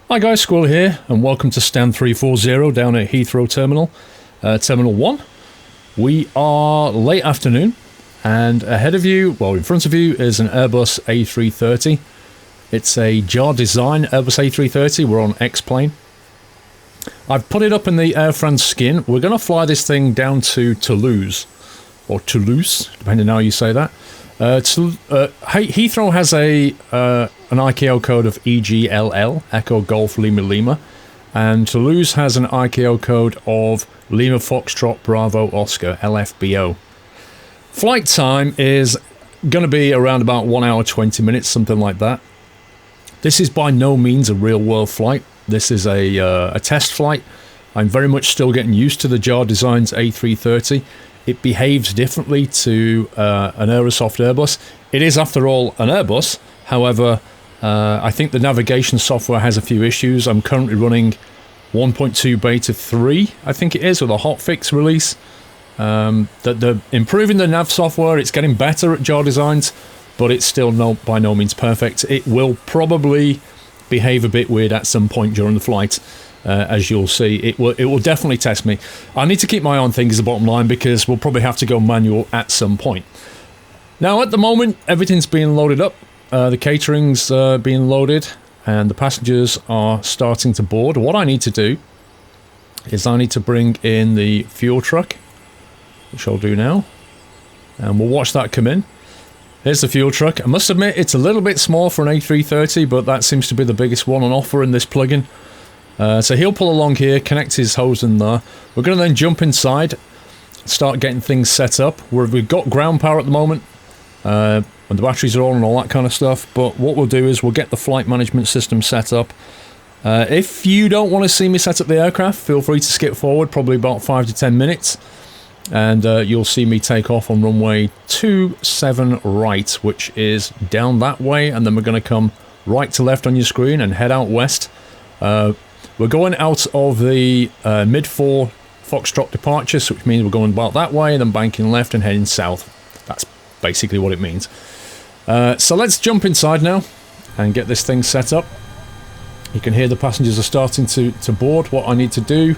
Hi guys, Squirrel here, and welcome to Stand 340 down at Heathrow Terminal, Terminal 1. We are late afternoon, and ahead of you, well in front of you, is an Airbus A330. It's a JARDesign Airbus A330, we're on X-plane. I've put it up in the Air France skin. We're going to fly this thing down to Toulouse, or Toulouse, depending on how you say that. Heathrow has an ICAO code of EGLL, Echo Golf Lima Lima, and Toulouse has an ICAO code of Lima Foxtrot Bravo Oscar, LFBO. Flight time is going to be around about 1 hour 20 minutes, something like that. This is by no means a real world flight. This is a test flight. I'm very much still getting used to the JARDesign's A330. It behaves differently to an Aerosoft Airbus. It is, after all, an Airbus. However, I think the navigation software has a few issues. I'm currently running 1.2 beta 3, I think it is, with a hotfix release. Improving the nav software, it's getting better at JARDesigns, but it's still by no means perfect. It will probably behave a bit weird at some point during the flight. As you'll see, it will definitely test me. I need to keep my eye on things, is the bottom line, because we'll probably have to go manual at some point. Now, at the moment, everything's being loaded up. The catering's being loaded, and the passengers are starting to board. What I need to do is I need to bring in the fuel truck, which I'll do now, and we'll watch that come in. Here's the fuel truck. I must admit, it's a little bit small for an A330, but that seems to be the biggest one on offer in this plugin. So he'll pull along here, connect his hose in there. We're going to then jump inside, start getting things set up. We've got ground power at the moment, and the batteries are on and all that kind of stuff. But what we'll do is we'll get the flight management system set up. If you don't want to see me set up the aircraft, feel free to skip forward, probably about 5 to 10 minutes. And you'll see me take off on runway 27 right, which is down that way. And then we're going to come right to left on your screen and head out west. We're going out of the mid-4 Foxtrot departure, which means we're going about that way, and then banking left and heading south. That's basically what it means. So let's jump inside now and get this thing set up. You can hear the passengers are starting to board. What I need to do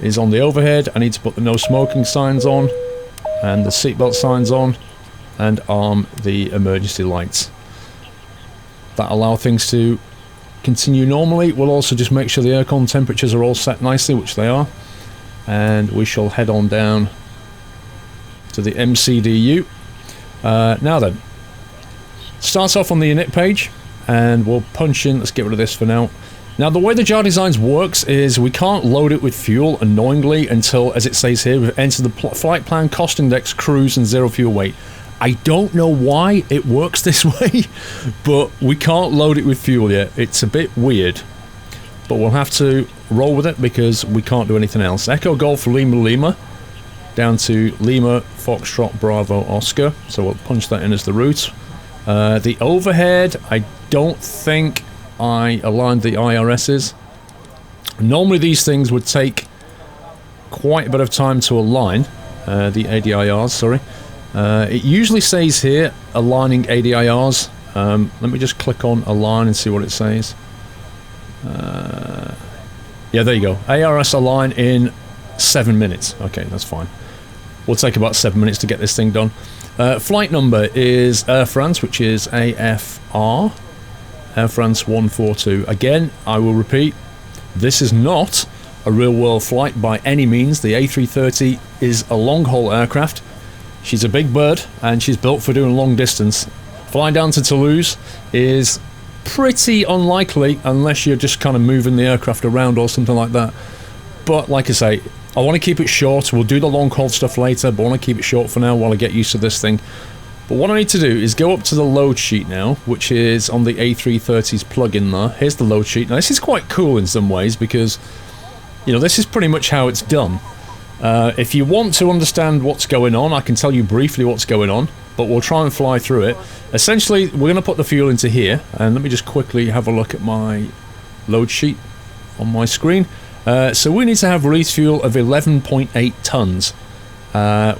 is on the overhead, I need to put the no smoking signs on, and the seatbelt signs on, and arm the emergency lights. That allow things to continue normally. We'll also just make sure the aircon temperatures are all set nicely, which they are, and we shall head on down to the MCDU. Now then, starts off on the init page, and we'll punch in. Let's get rid of this for now. Now, the way the JARDesigns works is we can't load it with fuel, annoyingly, until, as it says here, we've entered the flight plan, cost index, cruise, and zero fuel weight. I don't know why it works this way, but we can't load it with fuel yet. It's a bit weird, but we'll have to roll with it because we can't do anything else. Echo Golf Lima Lima down to Lima Foxtrot Bravo Oscar, so we'll punch that in as the route. The overhead, I don't think I aligned the IRSs. Normally these things would take quite a bit of time to align, the ADIRs, sorry. It usually says here, aligning ADIRs. Let me just click on align and see what it says. Yeah, there you go. ARS align in 7 minutes. Okay, that's fine. We'll take about 7 minutes to get this thing done. Flight number is Air France, which is AFR. Air France 142. Again, I will repeat, this is not a real-world flight by any means. The A330 is a long-haul aircraft. She's a big bird, and she's built for doing long distance. Flying down to Toulouse is pretty unlikely unless you're just kind of moving the aircraft around or something like that. But like I say, I want to keep it short. We'll do the long haul stuff later, but I want to keep it short for now while I get used to this thing. But what I need to do is go up to the load sheet now, which is on the A330's plug-in there. Here's the load sheet. Now this is quite cool in some ways because, you know, this is pretty much how it's done. If you want to understand what's going on, I can tell you briefly what's going on, but we'll try and fly through it. Essentially, we're going to put the fuel into here, and let me just quickly have a look at my load sheet on my screen. So we need to have release fuel of 11.8 tons,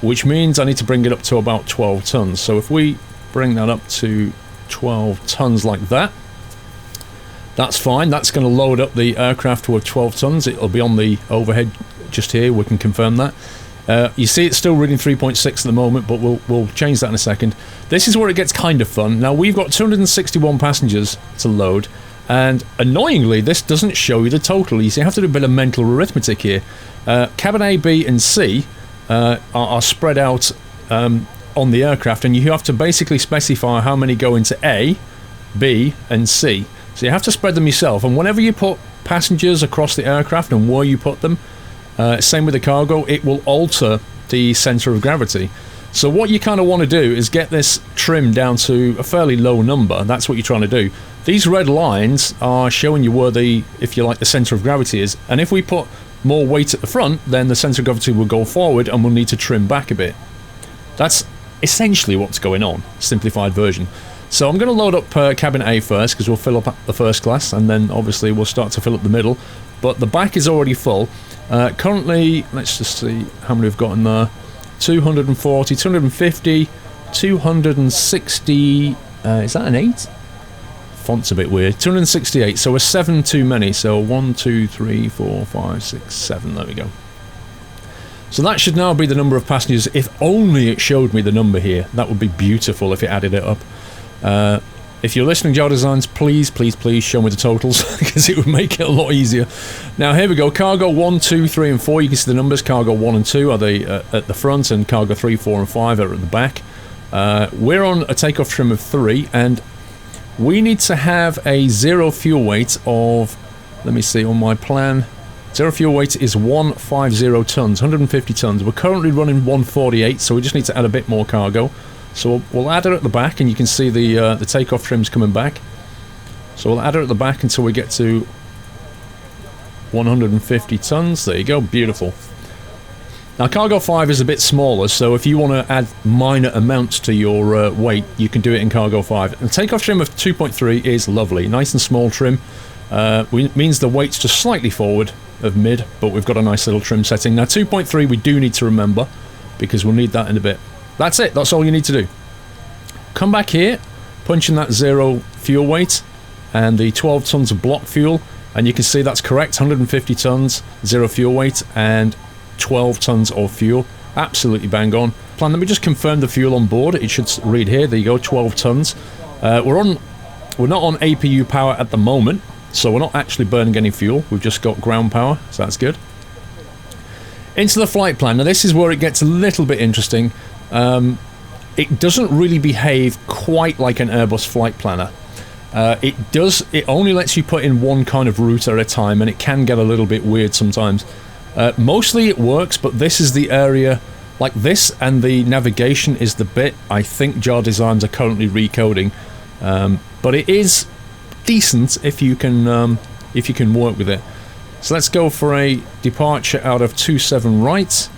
which means I need to bring it up to about 12 tons. So if we bring that up to 12 tons like that, That's fine. That's going to load up the aircraft with 12 tons. It'll be on the overhead just here. We can confirm that. You see it's still reading 3.6 at the moment, but we'll change that in a second. This is where it gets kind of fun. Now, we've got 261 passengers to load, and annoyingly, this doesn't show you the total. You see, you have to do a bit of mental arithmetic here. Cabin A, B, and C are spread out on the aircraft, and you have to basically specify how many go into A, B, and C. So you have to spread them yourself, and whenever you put passengers across the aircraft and where you put them, same with the cargo, it will alter the center of gravity. So what you kind of want to do is get this trim down to a fairly low number. That's what you're trying to do. These red lines are showing you where the, if you like, the center of gravity is, and if we put more weight at the front, then the center of gravity will go forward and we'll need to trim back a bit. That's essentially what's going on, simplified version. So I'm going to load up cabin A first, because we'll fill up the first class, and then obviously we'll start to fill up the middle. But the back is already full. Currently, let's just see how many we've got in there. 240, 250, 260, is that an 8? Font's a bit weird. 268, so we're 7 too many. So 1, 2, 3, 4, 5, 6, 7, there we go. So that should now be the number of passengers. If only it showed me the number here. That would be beautiful if it added it up. If you're listening, JARDesigns, please, please, please show me the totals, because it would make it a lot easier. Now, here we go. Cargo 1, 2, 3, and 4. You can see the numbers. Cargo 1 and 2 are at the front, and cargo 3, 4, and 5 are at the back. We're on a takeoff trim of 3, and we need to have a zero fuel weight of, let me see, on my plan, zero fuel weight is 150 tons, 150 tons. We're currently running 148, so we just need to add a bit more cargo. So we'll add it at the back, and you can see the takeoff trims coming back. So we'll add it at the back until we get to 150 tons. There you go, beautiful. Now cargo 5 is a bit smaller, so if you want to add minor amounts to your weight, you can do it in cargo 5. The takeoff trim of 2.3 is lovely, nice and small trim. Means the weight's just slightly forward of mid, but we've got a nice little trim setting. Now 2.3 we do need to remember, because we'll need that in a bit. That's it, that's all you need to do. Come back here, punch in that zero fuel weight and the 12 tons of block fuel, and you can see that's correct. 150 tons, zero fuel weight, and 12 tons of fuel. Absolutely bang on. Plan, let me just confirm the fuel on board. It should read here, there you go, 12 tons. We're not on APU power at the moment, so we're not actually burning any fuel. We've just got ground power, so that's good. Into the flight plan. Now this is where it gets a little bit interesting. It doesn't really behave quite like an Airbus flight planner. It only lets you put in one kind of route at a time, and it can get a little bit weird sometimes. Mostly it works, but this is the area, like this, and the navigation is the bit I think JARDesigns are currently recoding. But it is decent if you can work with it. So let's go for a departure out of 27 right,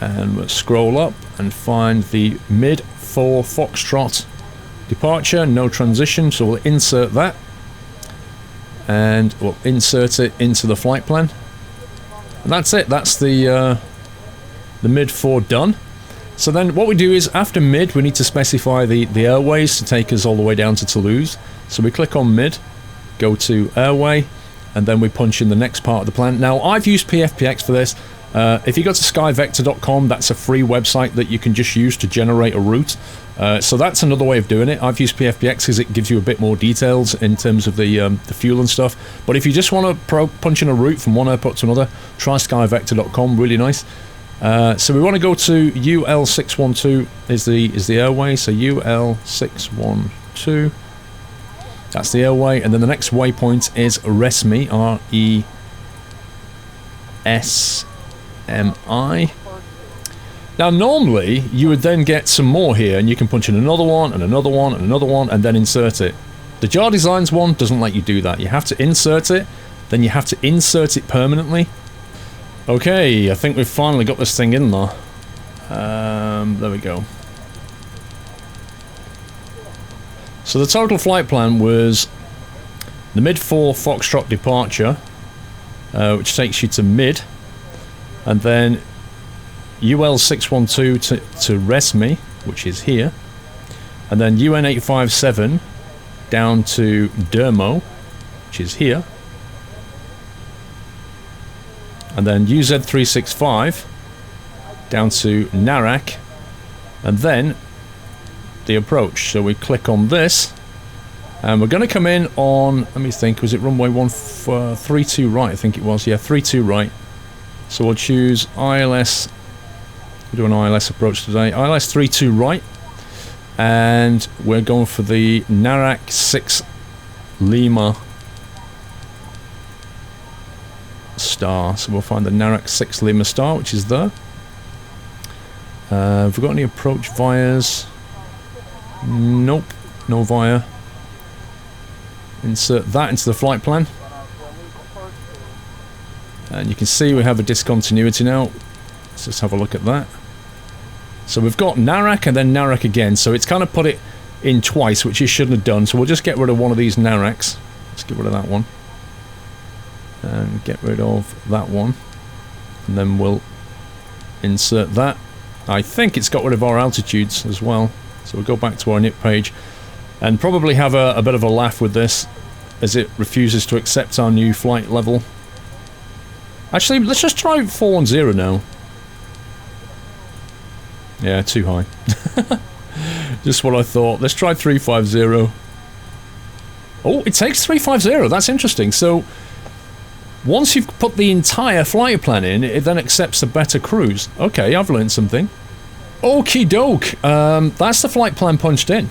and we'll scroll up and find the mid 4 Foxtrot departure, no transition, so we'll insert that, and we'll insert it into the flight plan, and that's it. That's the mid 4 done. So then what we do is, after mid, we need to specify the airways to take us all the way down to Toulouse. So we click on mid, go to airway, and then we punch in the next part of the plan. Now I've used PFPX for this. If you go to skyvector.com, that's a free website that you can just use to generate a route. So that's another way of doing it. I've used PFPX because it gives you a bit more details in terms of the fuel and stuff. But if you just want to punch in a route from one airport to another, try skyvector.com, really nice. So we want to go to UL612 is the airway, so UL612, that's the airway, and then the next waypoint is RESMI, R-E-S-M-I. Now normally you would then get some more here, and you can punch in another one, and another one, and another one, and then insert it. The JARDesigns one doesn't let you do that. You have to insert it, then you have to insert it permanently. Okay, I think we've finally got this thing in there. There we go. So the total flight plan was the mid 4 Foxtrot departure, which takes you to mid, and then UL612 to RESMI, which is here, and then UN857 down to Dermo, which is here. And then UZ365 down to Narak, and then the approach. So we click on this, and we're going to come in on, let me think, was it runway 132 right? I think it was, yeah, 32 right. So we'll choose ILS, we'll do an ILS approach today, ILS 32 right, and we're going for the Narak 6 Lima star. So we'll find the Narak 6 Lima star, which is there. Have we got any approach vias? Nope, no via. Insert that into the flight plan. And you can see we have a discontinuity now. Let's just have a look at that. So we've got Narak and then Narak again. So it's kind of put it in twice, which it shouldn't have done. So we'll just get rid of one of these Naraks. Let's get rid of that one. And get rid of that one. And then we'll insert that. I think it's got rid of our altitudes as well. So we'll go back to our init page and probably have a bit of a laugh with this as it refuses to accept our new flight level. Actually, let's just try 410 now. Yeah, too high. Just what I thought. Let's try 350. Oh, it takes 350. That's interesting. So once you've put the entire flight plan in, it then accepts a better cruise. Okay, I've learned something. Okie doke. That's the flight plan punched in,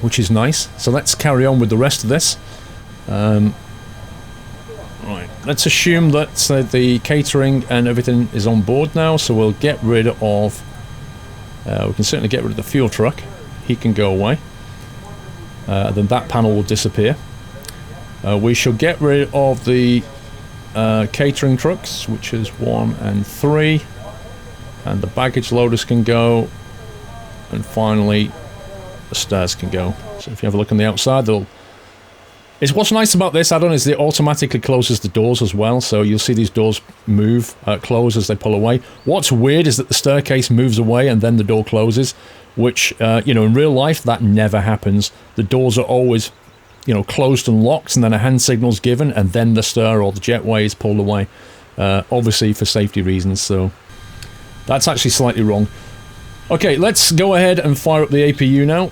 which is nice. So let's carry on with the rest of this. Right, let's assume that the catering and everything is on board now. So we'll get rid of... we can certainly get rid of the fuel truck. He can go away. Then that panel will disappear. We shall get rid of the catering trucks, which is 1 and 3. And the baggage loaders can go. And finally, the stairs can go. So if you have a look on the outside, what's nice about this add-on is it automatically closes the doors as well. So you'll see these doors move, close as they pull away. What's weird is that the staircase moves away and then the door closes, which, you know, in real life, that never happens. The doors are always, you know, closed and locked, and then a hand signal's given, and then the stair or the jetway is pulled away. Obviously for safety reasons, so that's actually slightly wrong. Okay, let's go ahead and fire up the APU now,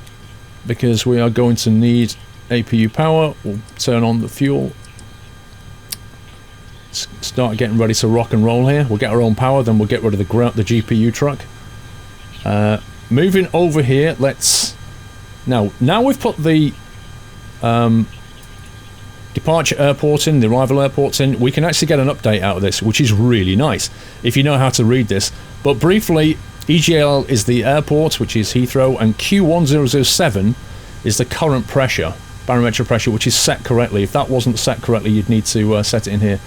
because we are going to need APU power. We'll turn on the fuel. Start getting ready to rock and roll here. We'll get our own power, then we'll get rid of the GPU truck. Moving over here, let's... Now we've put the departure airport in, the arrival airports in, we can actually get an update out of this, which is really nice, if you know how to read this. But briefly, EGLL is the airport, which is Heathrow, and Q1007 is the current pressure, barometric pressure, which is set correctly. If that wasn't set correctly, you'd need to set it in here.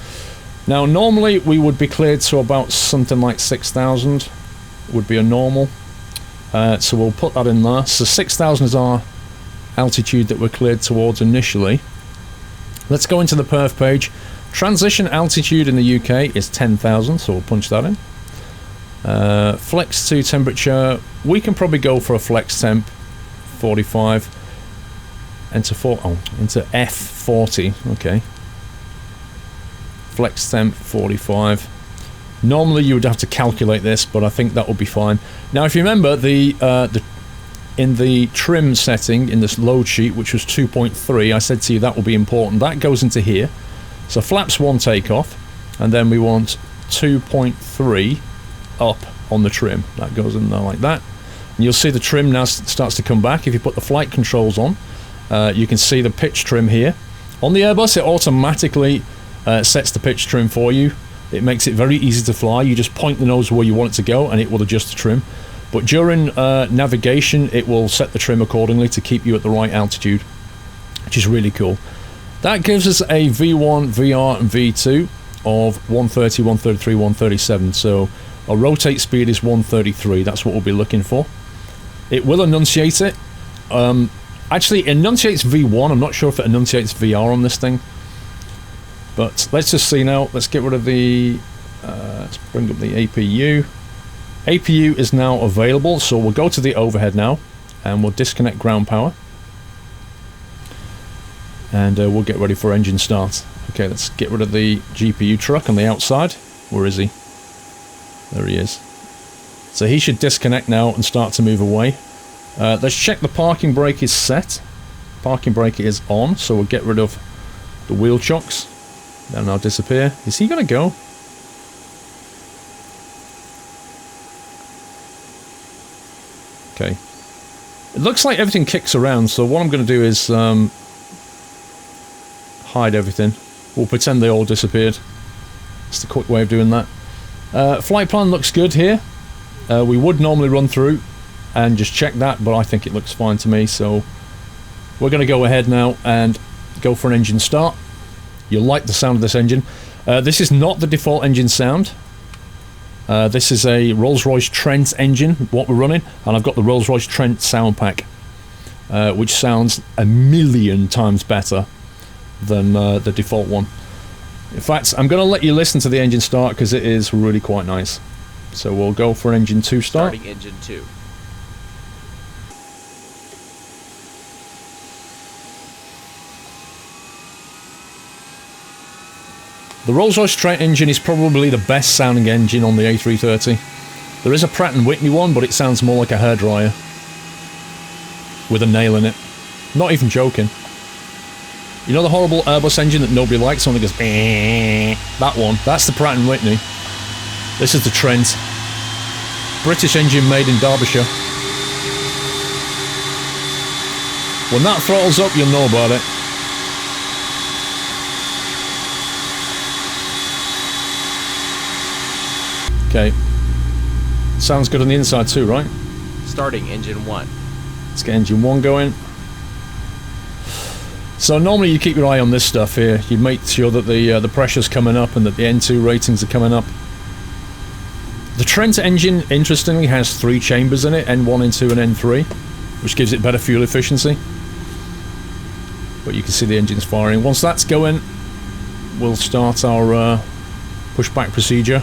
Now, normally we would be cleared to about something like 6,000, would be a normal. So we'll put that in there. So 6,000 is our altitude that we're cleared towards initially. Let's go into the perf page. Transition altitude in the UK is 10,000, so we'll punch that in. Flex to temperature, we can probably go for a flex temp 45. Into F40, okay. Flex temp 45. Normally you would have to calculate this, but I think that will be fine. Now, if you remember, in the trim setting in this load sheet, which was 2.3, I said to you that will be important. That goes into here. So flaps 1 takeoff, and then we want 2.3 up on the trim. That goes in there like that. And you'll see the trim now starts to come back. If you put the flight controls on, you can see the pitch trim here. On the Airbus, it automatically sets the pitch trim for you. It makes it very easy to fly. You just point the nose where you want it to go, and it will adjust the trim. But during navigation, it will set the trim accordingly to keep you at the right altitude, which is really cool. That gives us a V1, VR, and V2 of 130, 133, 137. So our rotate speed is 133. That's what we'll be looking for. It will enunciate it. Actually, it enunciates V1. I'm not sure if it enunciates VR on this thing. But let's just see now. Let's get rid of the... let's bring up the APU. APU is now available, so we'll go to the overhead now, and we'll disconnect ground power. and we'll get ready for engine start. Okay, let's get rid of the GPU truck on the outside. Where is he? There he is. So he should disconnect now and start to move away. Let's check the parking brake is set. Parking brake is on, so we'll get rid of the wheel chocks. They'll now disappear. Is he going to go? Okay. It looks like everything kicks around, so what I'm going to do is hide everything. We'll pretend they all disappeared. It's the quick way of doing that. Flight plan looks good here. We would normally run through and just check that, but I think it looks fine to me, so we're going to go ahead now and go for an engine start. You'll like the sound of this engine. This is not the default engine sound. This is a Rolls-Royce Trent engine, what we're running, and I've got the Rolls-Royce Trent sound pack, which sounds a million times better than the default one. In fact, I'm going to let you listen to the engine start because it is really quite nice. So we'll go for an engine 2 start. Starting engine 2. The Rolls-Royce Trent engine is probably the best sounding engine on the A330. There is a Pratt & Whitney one, but it sounds more like a hairdryer with a nail in it. Not even joking. You know the horrible Airbus engine that nobody likes, only goes that one, that's the Pratt & Whitney. This is the Trent. British engine made in Derbyshire. When that throttles up, you'll know about it. Okay. Sounds good on the inside too, right? Starting engine 1. Let's get engine 1 going. So normally you keep your eye on this stuff here. You make sure that the pressure's coming up and that the N2 ratings are coming up. The Trent engine, interestingly, has 3 chambers in it, N1, N2 and N3, which gives it better fuel efficiency. But you can see the engine's firing. Once that's going, we'll start our pushback procedure.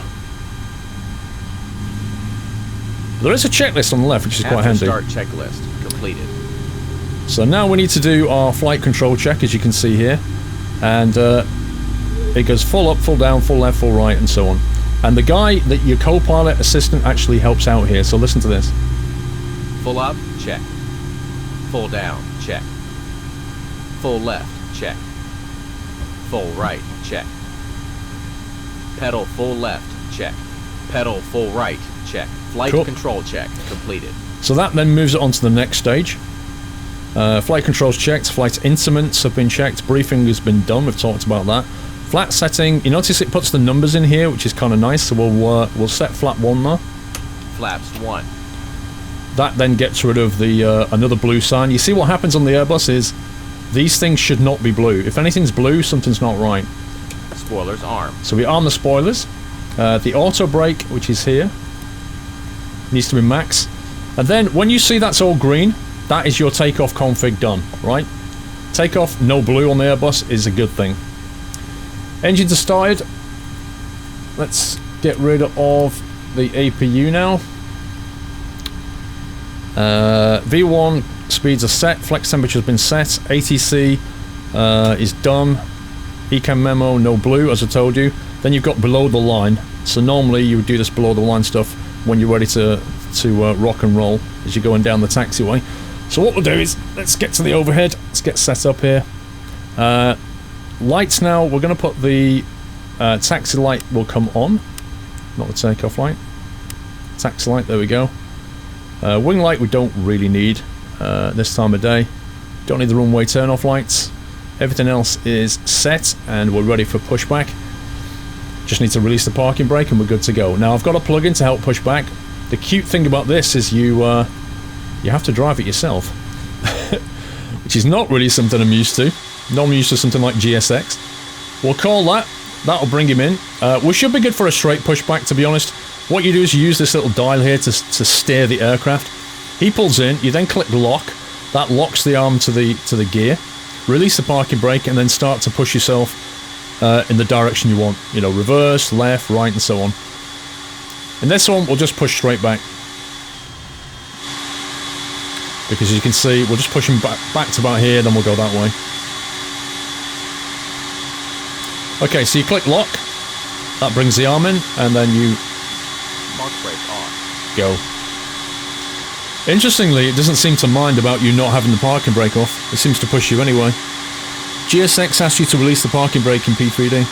There is a checklist on the left, which is quite handy. Start checklist completed. So now we need to do our flight control check, as you can see here. And it goes full up, full down, full left, full right, and so on. And the guy, your co-pilot assistant, actually helps out here, so listen to this. Full up, check. Full down, check. Full left, check. Full right, check. Pedal full left, check. Pedal full right, check. Flight control check completed. So that then moves it on to the next stage. Flight controls checked, flight instruments have been checked, briefing has been done, we've talked about that. Flat setting, you notice it puts the numbers in here, which is kind of nice, so we'll set flap 1 there. Flaps 1. That then gets rid of the another blue sign. You see what happens on the Airbus is, these things should not be blue. If anything's blue, something's not right. Spoilers armed. So we arm the spoilers. The auto brake, which is here, needs to be max. And then when you see that's all green, that is your takeoff config done, right? Takeoff, no blue on the Airbus is a good thing. Engines are started. Let's get rid of the APU now. V1 speeds are set, flex temperature has been set, ATC is done, Ecam memo, no blue, as I told you. Then you've got below the line. So normally you would do this below the line stuff when you're ready to rock and roll as you're going down the taxiway. So what we'll do is, let's get to the overhead, let's get set up here. Lights now, we're going to put the taxi light will come on, not the takeoff light. Taxi light, there we go. Wing light we don't really need this time of day. Don't need the runway turn-off lights. Everything else is set and we're ready for pushback. Just need to release the parking brake and we're good to go. Now I've got a plug-in to help push back. The cute thing about this is you have to drive it yourself, which is not really something I'm used to. Normally used to something like GSX. We'll call that. That'll bring him in. We should be good for a straight pushback, to be honest. What you do is you use this little dial here to steer the aircraft. He pulls in, you then click lock. That locks the arm to the gear. Release the parking brake and then start to push yourself in the direction you want. You know, reverse, left, right, and so on. In this one, we'll just push straight back. Because as you can see, we'll just push him back to about here, then we'll go that way. Okay, so you click lock. That brings the arm in, and then you Park brake off. go. Interestingly, it doesn't seem to mind about you not having the parking brake off. It seems to push you anyway. GSX asks you to release the parking brake in P3D.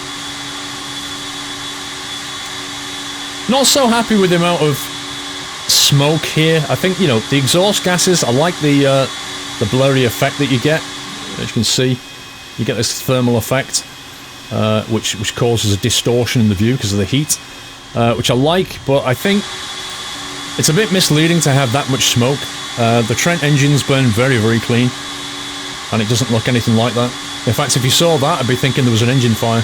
Not so happy with the amount of smoke here. I think, you know, the exhaust gases, I like the blurry effect that you get. As you can see, you get this thermal effect, which causes a distortion in the view because of the heat, which I like, but I think it's a bit misleading to have that much smoke. The Trent engines burn very, very clean, and it doesn't look anything like that. In fact, if you saw that, I'd be thinking there was an engine fire.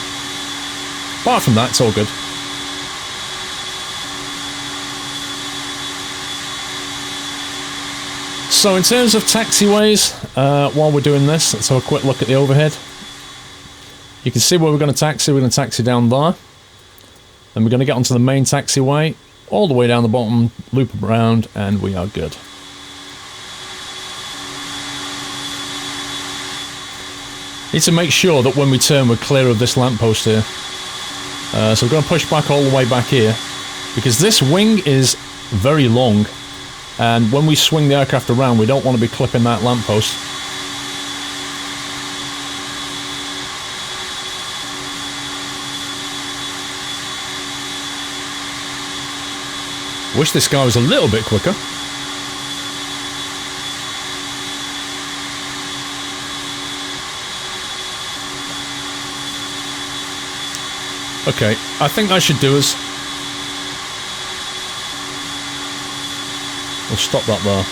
Apart from that, it's all good. So in terms of taxiways, while we're doing this, let's have a quick look at the overhead. You can see where we're going to taxi. We're going to taxi down there. Then we're going to get onto the main taxiway, all the way down the bottom, loop around, and we are good. Need to make sure that when we turn, we're clear of this lamppost here. So we're going to push back all the way back here, because this wing is very long. And when we swing the aircraft around, we don't want to be clipping that lamppost. Wish this guy was a little bit quicker. Okay, I think that should do us. We'll stop that there.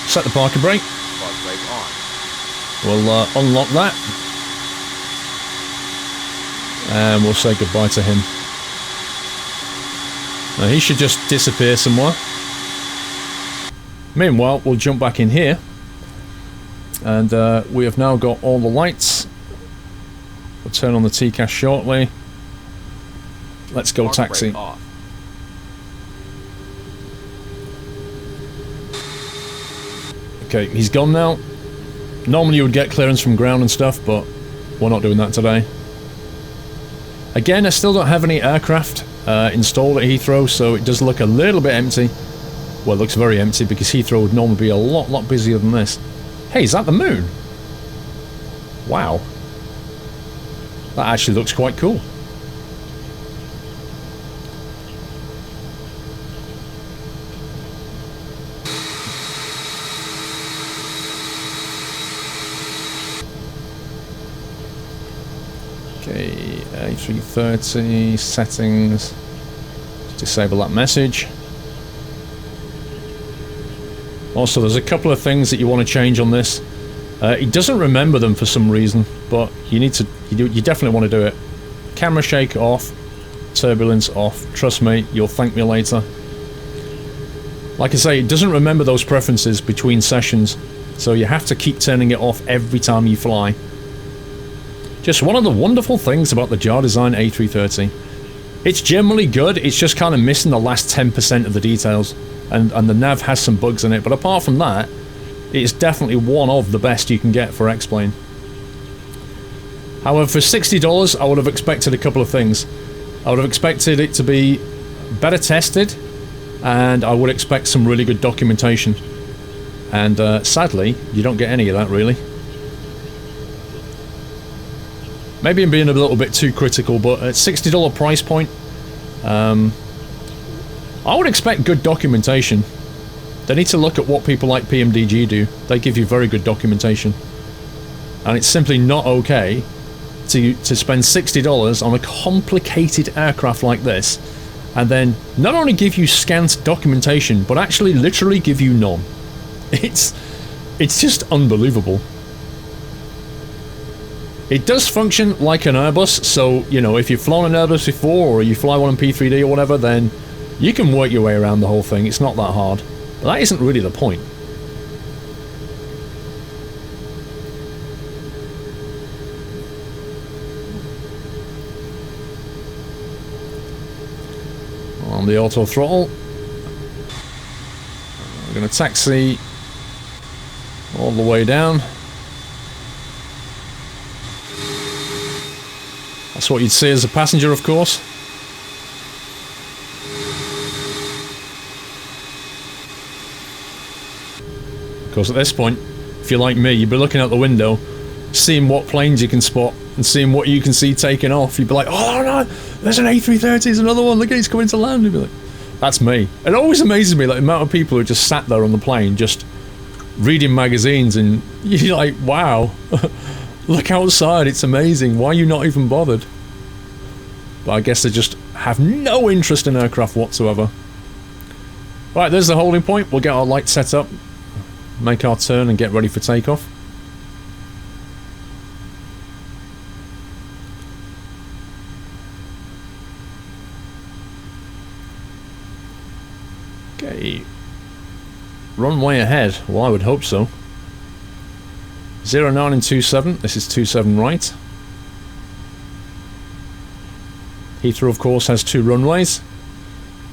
Set the parking brake. Park brake on. We'll unlock that. And we'll say goodbye to him. Now he should just disappear somewhere. Meanwhile, we'll jump back in here. And we have now got all the lights. We'll turn on the TCAS shortly. Let's go Park taxi. brake off. Okay, he's gone now. Normally you would get clearance from ground and stuff, but we're not doing that today. Again, I still don't have any aircraft installed at Heathrow, so it does look a little bit empty. Well, it looks very empty because Heathrow would normally be a lot busier than this. Hey, is that the moon? Wow. That actually looks quite cool. Okay, A330 settings. Disable that message. Also, there's a couple of things that you want to change on this. It doesn't remember them for some reason, but you need to. You definitely want to do it. Camera shake off, turbulence off. Trust me, you'll thank me later. Like I say, it doesn't remember those preferences between sessions, so you have to keep turning it off every time you fly. Just one of the wonderful things about the JARDesign A330. It's generally good, it's just kind of missing the last 10% of the details. And the nav has some bugs in it, but apart from that, it's definitely one of the best you can get for X-Plane. However, for $60, I would have expected a couple of things. I would have expected it to be better tested, and I would expect some really good documentation. And sadly, you don't get any of that, really. Maybe I'm being a little bit too critical, but at $60 price point, I would expect good documentation. They need to look at what people like PMDG do. They give you very good documentation. And it's simply not okay to spend $60 on a complicated aircraft like this, and then not only give you scant documentation, but actually literally give you none. It's just unbelievable. It does function like an Airbus, so, you know, if you've flown an Airbus before, or you fly one in P3D or whatever, then you can work your way around the whole thing. It's not that hard. But that isn't really the point. On the auto throttle. We're going to taxi all the way down. That's what you'd see as a passenger, of course. Of course, at this point, if you're like me, you'd be looking out the window, seeing what planes you can spot, and seeing what you can see taking off. You'd be like, oh no, there's an A330, there's another one, look at it, he's coming to land. You'd be like, that's me. It always amazes me, like, the amount of people who just sat there on the plane, just reading magazines, and you're like, wow, look outside, it's amazing, why are you not even bothered? But I guess they just have no interest in aircraft whatsoever. Right, there's the holding point. We'll get our lights set up, make our turn, and get ready for takeoff. Okay. Runway ahead. Well, I would hope so. 09 and 27. This is 27 right. Heathrow, of course, has 2 runways.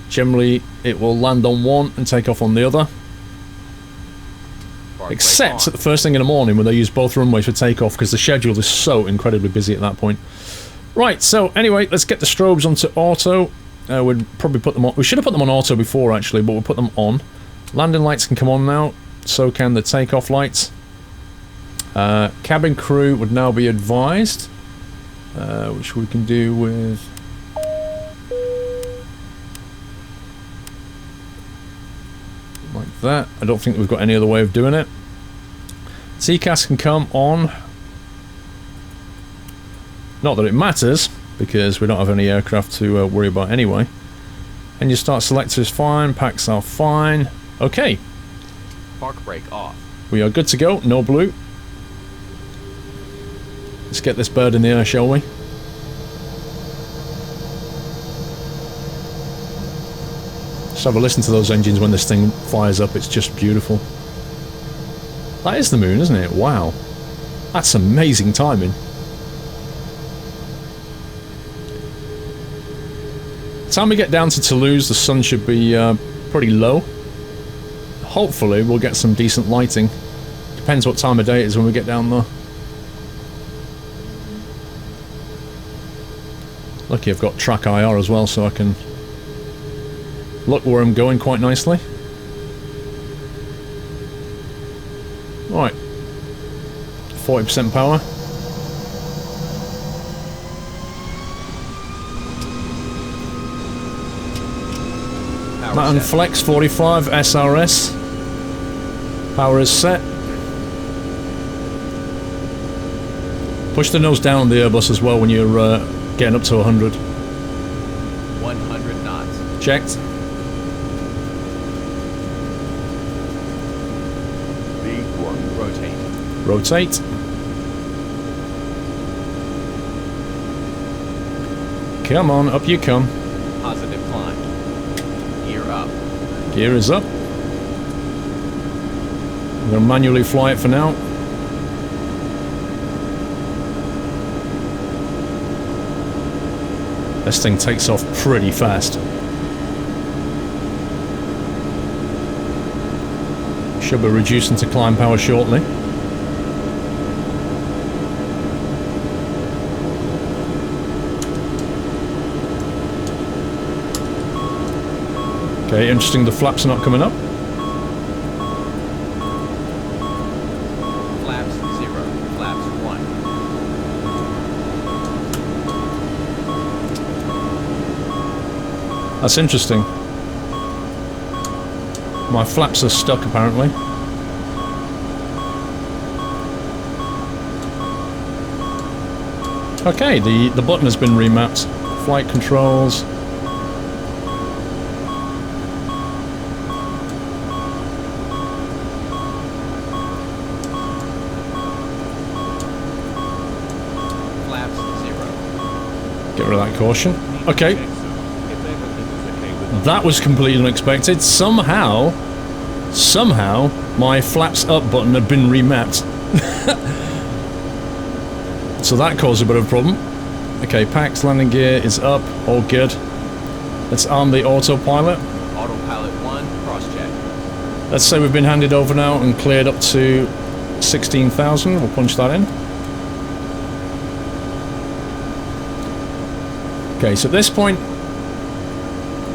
Generally, it will land on one and take off on the other. Except at the first thing in the morning when they use both runways for takeoff, because the schedule is so incredibly busy at that point. Right, so anyway, let's get the strobes onto auto. We'd probably put them on. We should have put them on auto before, actually, but we'll put them on. Landing lights can come on now, so can the takeoff lights. Cabin crew would now be advised, which we can do with... like that. I don't think we've got any other way of doing it. TCAS can come on. Not that it matters, because we don't have any aircraft to worry about anyway. And your start selector is fine, packs are fine. Okay. Park brake off. We are good to go, no blue. Let's get this bird in the air, shall we? Just have a listen to those engines when this thing fires up, it's just beautiful. That is the moon, isn't it? Wow. That's amazing timing. By the time we get down to Toulouse, the sun should be pretty low. Hopefully we'll get some decent lighting. Depends what time of day it is when we get down there. Lucky I've got track IR as well, so I can look where I'm going quite nicely. Right. 40% power. Matin Flex 45 SRS. Power is set. Push the nose down on the Airbus as well when you're getting up to 100. 100 knots. Checked. Rotate. Rotate. Come on, up you come. Positive climb. Gear up. Gear is up. I'm going to manually fly it for now. This thing takes off pretty fast. Should be reducing to climb power shortly. Okay, interesting, the flaps are not coming up. Flaps 0, flaps 1. That's interesting. My flaps are stuck apparently. Okay, the button has been remapped. Flight controls. Flaps 0. Get rid of that caution. Okay. That was completely unexpected. Somehow, my flaps up button had been remapped. So that caused a bit of a problem. Okay, PAX landing gear is up, all good. Let's arm the autopilot. Autopilot 1, cross-check. Let's say we've been handed over now and cleared up to 16,000. We'll punch that in. Okay, so at this point,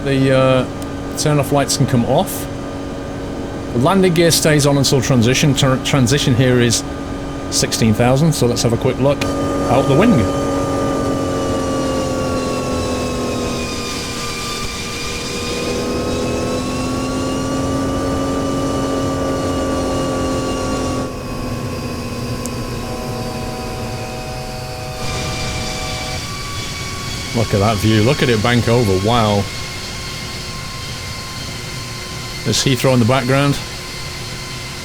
the turn-off lights can come off. The landing gear stays on until transition. Transition here is 16,000, so let's have a quick look out the wing. Look at that view, look at it bank over, wow. There's Heathrow in the background.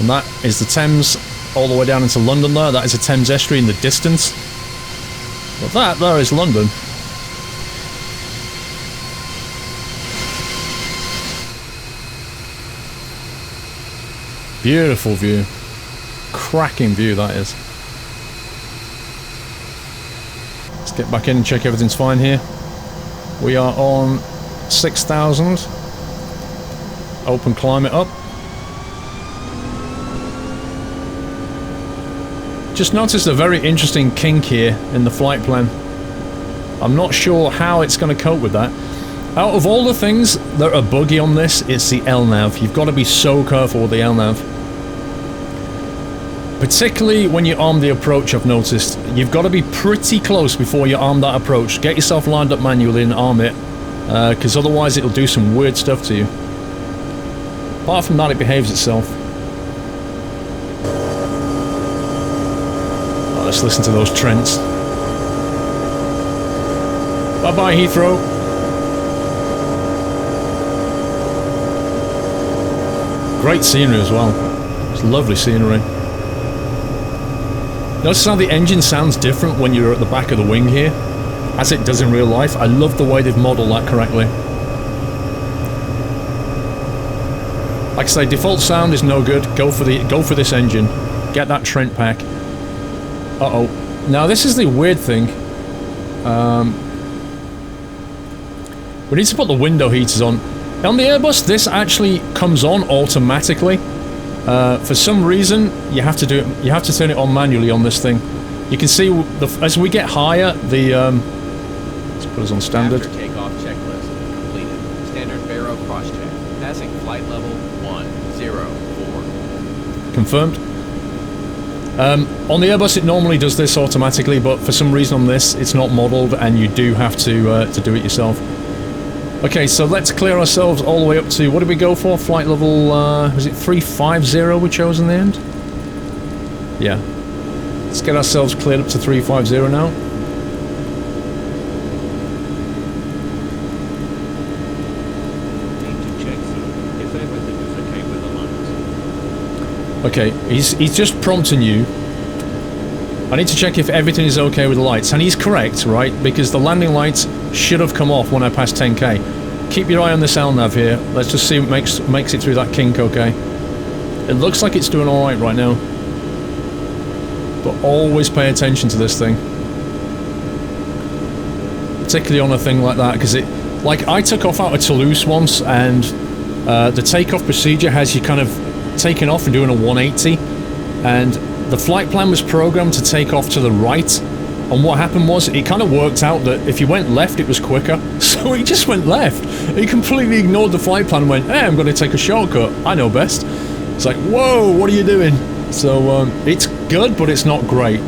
And that is the Thames all the way down into London there. That is the Thames estuary in the distance. But that there is London. Beautiful view. Cracking view that is. Let's get back in and check everything's fine here. We are on 6,000. Open climate up. Just noticed a very interesting kink here in the flight plan. I'm not sure how it's going to cope with that. Out of all the things that are buggy on this, it's the LNAV. You've got to be so careful with the LNAV. Particularly when you arm the approach, I've noticed. You've got to be pretty close before you arm that approach. Get yourself lined up manually and arm it, because otherwise it'll do some weird stuff to you. Apart from that, it behaves itself. Oh, let's listen to those Trents. Bye-bye, Heathrow. Great scenery as well. It's lovely scenery. Notice how the engine sounds different when you're at the back of the wing here, as it does in real life. I love the way they've modelled that correctly. Like I say, default sound is no good. Go for this engine. Get that Trent pack. Uh-oh. Now this is the weird thing. We need to put the window heaters on. On the Airbus, this actually comes on automatically. For some reason, you have to do it. You have to turn it on manually on this thing. You can see as we get higher, the let's put us on standard. After takeoff checklist completed. Standard Barrow cross check. Passing flight level 104. Confirmed. On the Airbus, it normally does this automatically, but for some reason on this, it's not modelled, and you do have to do it yourself. Okay, so let's clear ourselves all the way up to, what did we go for? Flight level, was it 350 we chose in the end? Yeah. Let's get ourselves cleared up to 350 now. Need to check, sir, if everything is okay with the lights. Okay, he's just prompting you. I need to check if everything is okay with the lights, and he's correct, right? Because the landing lights should have come off when I passed 10k. Keep your eye on this LNAV here. Let's just see if it makes it through that kink okay. It looks like it's doing alright right now. But always pay attention to this thing. Particularly on a thing like that, because like I took off out of Toulouse once, and the takeoff procedure has you kind of taking off and doing a 180, and the flight plan was programmed to take off to the right, and what happened was it kind of worked out that if you went left it was quicker, so he just went left. He completely ignored the flight plan and went, hey, I'm going to take a shortcut, I know best. It's like, whoa, what are you doing? So it's good, but it's not great.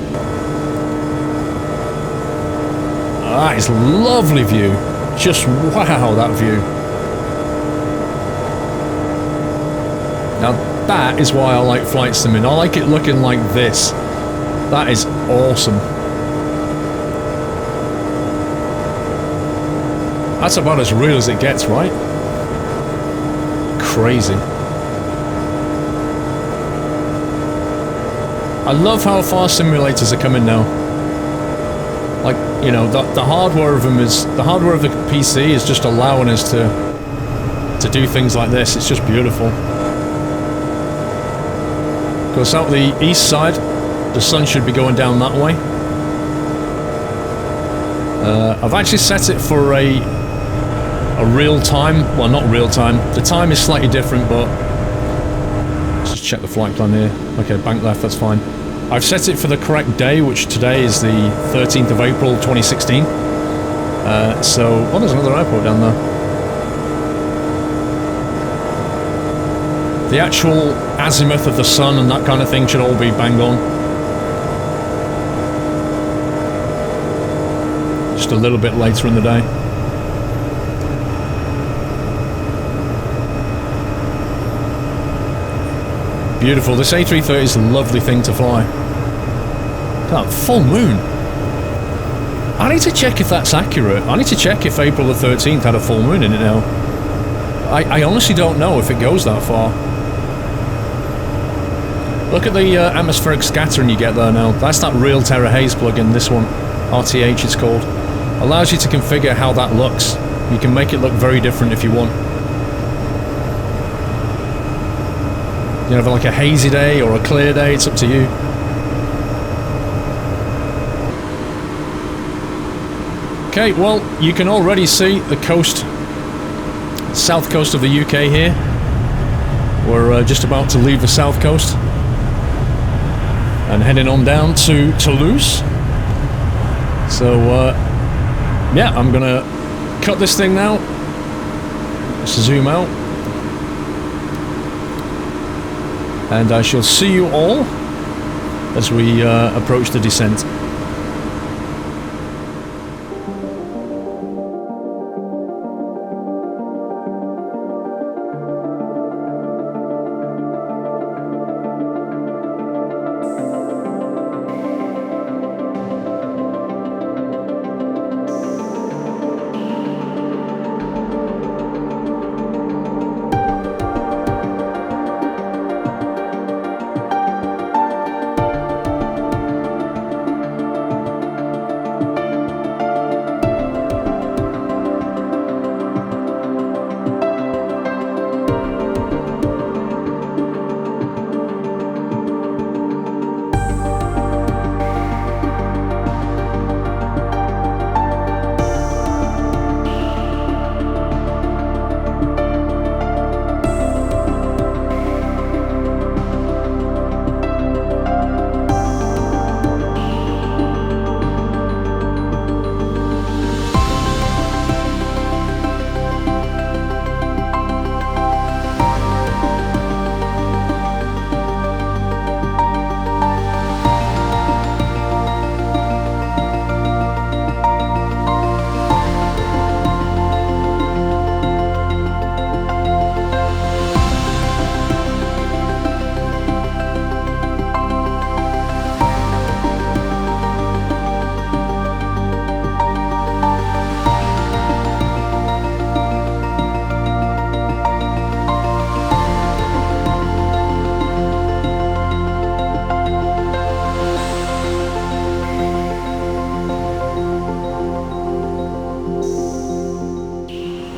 That is lovely view. Just wow, that view. Now that is why I like flight simming. I like it looking like this. That is awesome. That's about as real as it gets, right? Crazy. I love how far simulators are coming now. Like, you know, the hardware of them is... The hardware of the PC is just allowing us to do things like this. It's just beautiful. Of course, out the east side, the sun should be going down that way. I've actually set it for a real time. Well, not real time. The time is slightly different, but let's just check the flight plan here. Okay, bank left, that's fine. I've set it for the correct day, which today is the 13th of April 2016. Oh, there's another airport down there. The actual azimuth of the sun and that kind of thing should all be bang on. Just a little bit later in the day. Beautiful. This A330 is a lovely thing to fly. God, full moon. I need to check if that's accurate. I need to check if April the 13th had a full moon in it now. I honestly don't know if it goes that far. Look at the atmospheric scattering you get there now. That's that Real Terra Haze plugin, this one. RTH it's called. Allows you to configure how that looks. You can make it look very different if you want. You have like a hazy day or a clear day, it's up to you. Okay, well, you can already see the coast, south coast of the UK here. We're just about to leave the south coast and heading on down to Toulouse. So, yeah, I'm gonna cut this thing now. Just zoom out. And I shall see you all as we approach the descent.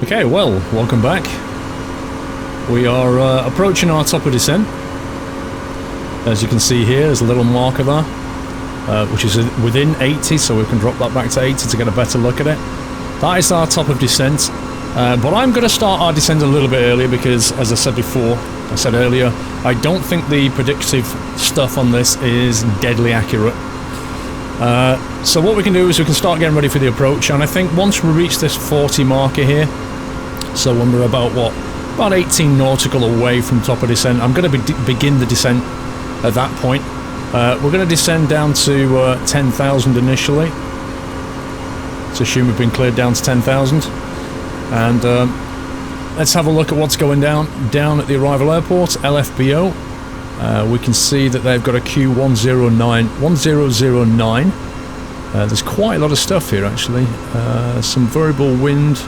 Okay, well, welcome back. We are approaching our top of descent. As you can see here, there's a little marker there, which is within 80, so we can drop that back to 80 to get a better look at it. That is our top of descent. But I'm going to start our descent a little bit earlier because, as I said before, I said earlier, I don't think the predictive stuff on this is deadly accurate. So what we can do is we can start getting ready for the approach, and I think once we reach this 40 marker here, so when we're about 18 nautical away from top of descent, I'm going to begin the descent at that point. We're going to descend down to 10,000 initially. Let's assume we've been cleared down to 10,000. And let's have a look at what's going down at the arrival airport, LFBO. We can see that they've got a Q1009. There's quite a lot of stuff here actually. Some variable wind,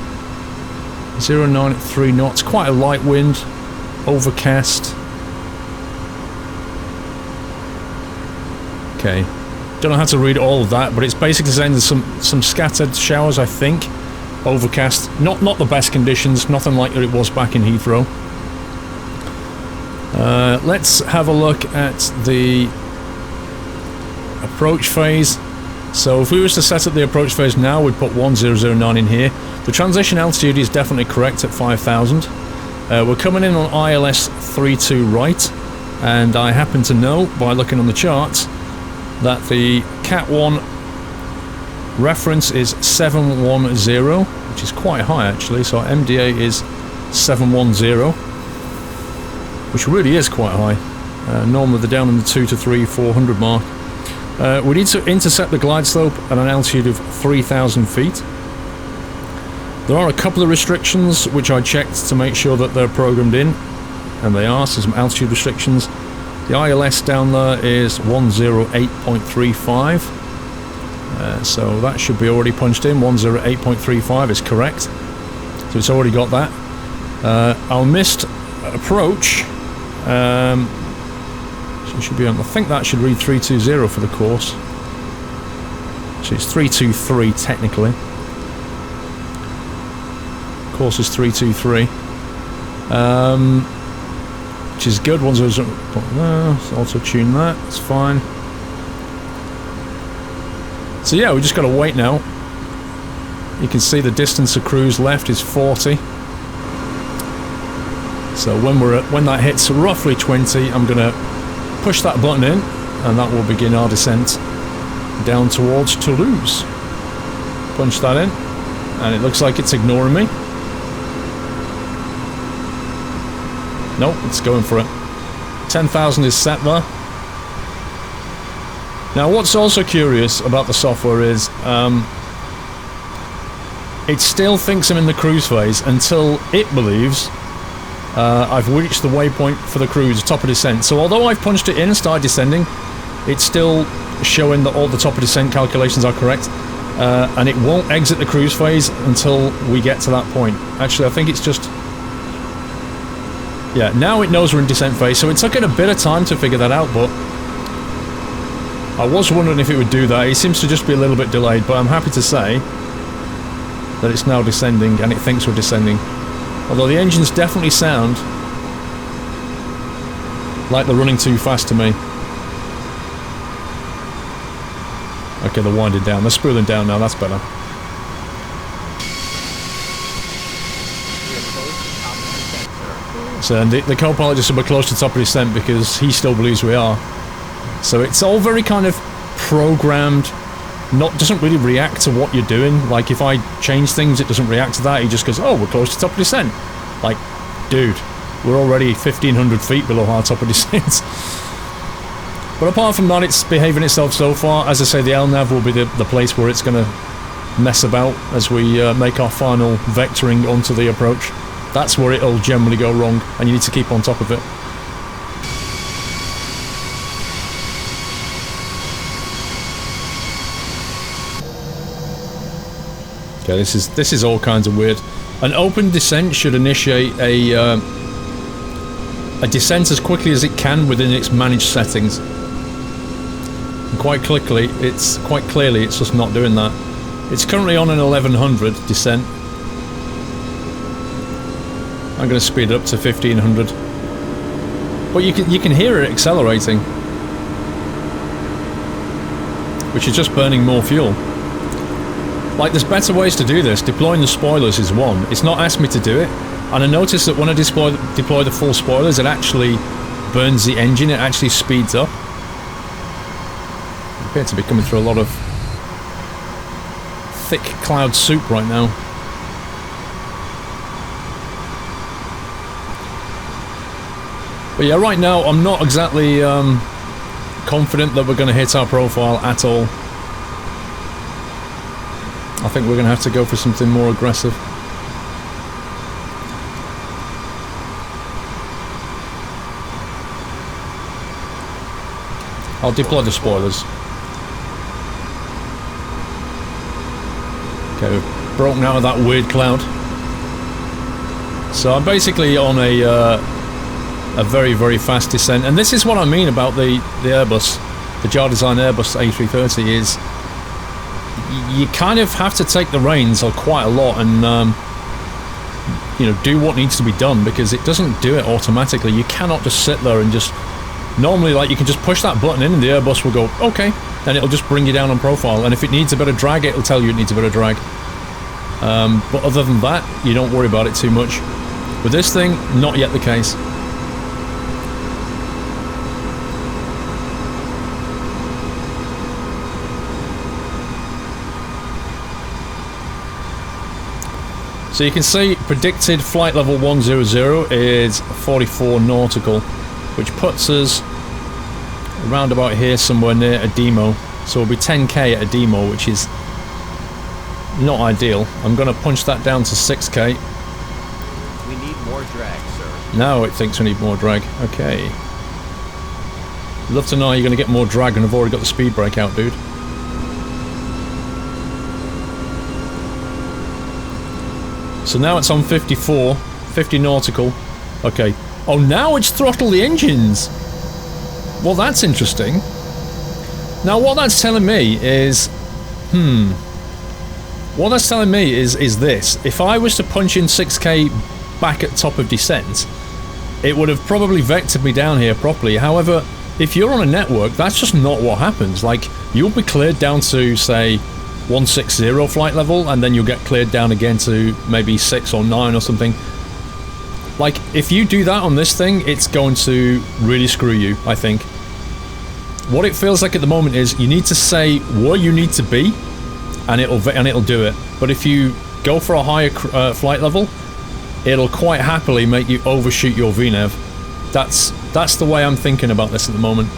09 at 3 knots, quite a light wind, overcast. Okay, don't know how to read all of that, but it's basically saying there's some scattered showers, I think. Overcast, not the best conditions, nothing like it was back in Heathrow. Let's have a look at the approach phase. So if we was to set up the approach phase now, we'd put 1009 in here. The transition altitude is definitely correct at 5,000. We're coming in on ILS 32 right, and I happen to know by looking on the charts that the Cat 1 Reference is 710, which is quite high actually, so our MDA is 710, which really is quite high. Normally they're down in the 2 to 3, 400 mark. We need to intercept the glide slope at an altitude of 3,000 feet. There are a couple of restrictions which I checked to make sure that they're programmed in, and they are, so some altitude restrictions. The ILS down there is 108.35, so that should be already punched in. 108.35 is correct, so it's already got that. Our missed approach, so it should be on, I think that should read 320 for the course, so it's 323 technically. Course is 323, which is good. 100. Auto tune that. It's fine. So yeah, we just got to wait now. You can see the distance of cruise left is 40. So when that hits roughly 20, I'm gonna push that button in, and that will begin our descent down towards Toulouse. Punch that in, and it looks like it's ignoring me. Nope, it's going for it. 10,000 is set there. Now what's also curious about the software is it still thinks I'm in the cruise phase until it believes I've reached the waypoint for the cruise, top of descent. So although I've punched it in and started descending, it's still showing that all the top of descent calculations are correct, and it won't exit the cruise phase until we get to that point. Actually, I think it's just... yeah, now it knows we're in descent phase, so it took it a bit of time to figure that out, but I was wondering if it would do that. It seems to just be a little bit delayed, but I'm happy to say that it's now descending, and it thinks we're descending. Although the engines definitely sound like they're running too fast to me. Okay, they're winding down. They're spooling down now, that's better. So and the co-pilot just said we're close to the top of descent because he still believes we are. So it's all very kind of programmed, doesn't really react to what you're doing. Like if I change things, it doesn't react to that. He just goes, oh, we're close to top of descent. Like, dude, we're already 1,500 feet below our top of descent. But apart from that, it's behaving itself so far. As I say, the LNAV will be the place where it's going to mess about as we make our final vectoring onto the approach. That's where it'll generally go wrong, and you need to keep on top of it. Okay, this is all kinds of weird. An open descent should initiate a descent as quickly as it can within its managed settings. And quite clearly, it's just not doing that. It's currently on an 1100 descent. I'm going to speed it up to 1500. But you can hear it accelerating, which is just burning more fuel. Like, there's better ways to do this. Deploying the spoilers is one. It's not asked me to do it, and I noticed that when I deploy the full spoilers, it actually burns the engine. It actually speeds up. I appear to be coming through a lot of thick cloud soup right now. But yeah, right now I'm not exactly confident that we're going to hit our profile at all. I think we're going to have to go for something more aggressive. I'll deploy the spoilers. Okay, we've broken out of that weird cloud. So I'm basically on a very, very fast descent, and this is what I mean about the Airbus, the JARDesign Airbus A330 is you kind of have to take the reins quite a lot and you know, do what needs to be done, because it doesn't do it automatically. You cannot just sit there and just normally, like, you can just push that button in and the Airbus will go okay, and it'll just bring you down on profile, and if it needs a bit of drag, it'll tell you it needs a bit of drag. But other than that, you don't worry about it too much. With this thing, not yet the case. So you can see predicted flight level 100 is 44 nautical, which puts us around about here somewhere near a demo. So we'll be 10k at a demo, which is not ideal. I'm going to punch that down to 6k. We need more drag, sir. Now it thinks we need more drag. Okay. Love to know how you're going to get more drag and I've already got the speed brake out, dude. So now it's on 54, 50 nautical. Okay. Oh, now it's throttled the engines. Well, that's interesting. Now, what that's telling me is... What that's telling me is this. If I was to punch in 6k back at top of descent, it would have probably vectored me down here properly. However, if you're on a network, that's just not what happens. Like, you'll be cleared down to, say, 160 flight level, and then you'll get cleared down again to maybe 6 or 9 or something. Like, if you do that on this thing, it's going to really screw you, I think. What it feels like at the moment is you need to say where you need to be, and it'll do it. But if you go for a higher flight level, it'll quite happily make you overshoot your VNAV. That's the way I'm thinking about this at the moment.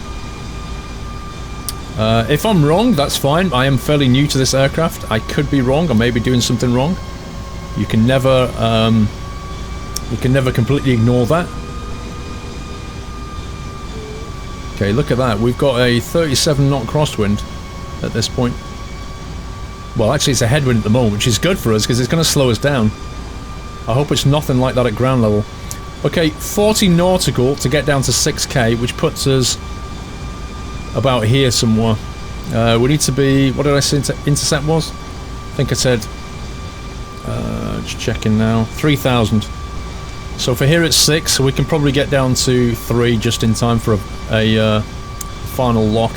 If I'm wrong, that's fine. I am fairly new to this aircraft. I could be wrong. I may be doing something wrong. You can never completely ignore that. Okay, look at that. We've got a 37 knot crosswind at this point. Well, actually it's a headwind at the moment, which is good for us because it's going to slow us down. I hope it's nothing like that at ground level. Okay, 40 nautical to get down to 6k, which puts us about here somewhere. We need to be... What did I say intercept was? I think I said... just checking now. 3,000. So for here it's 6, so we can probably get down to 3 just in time for a final lock.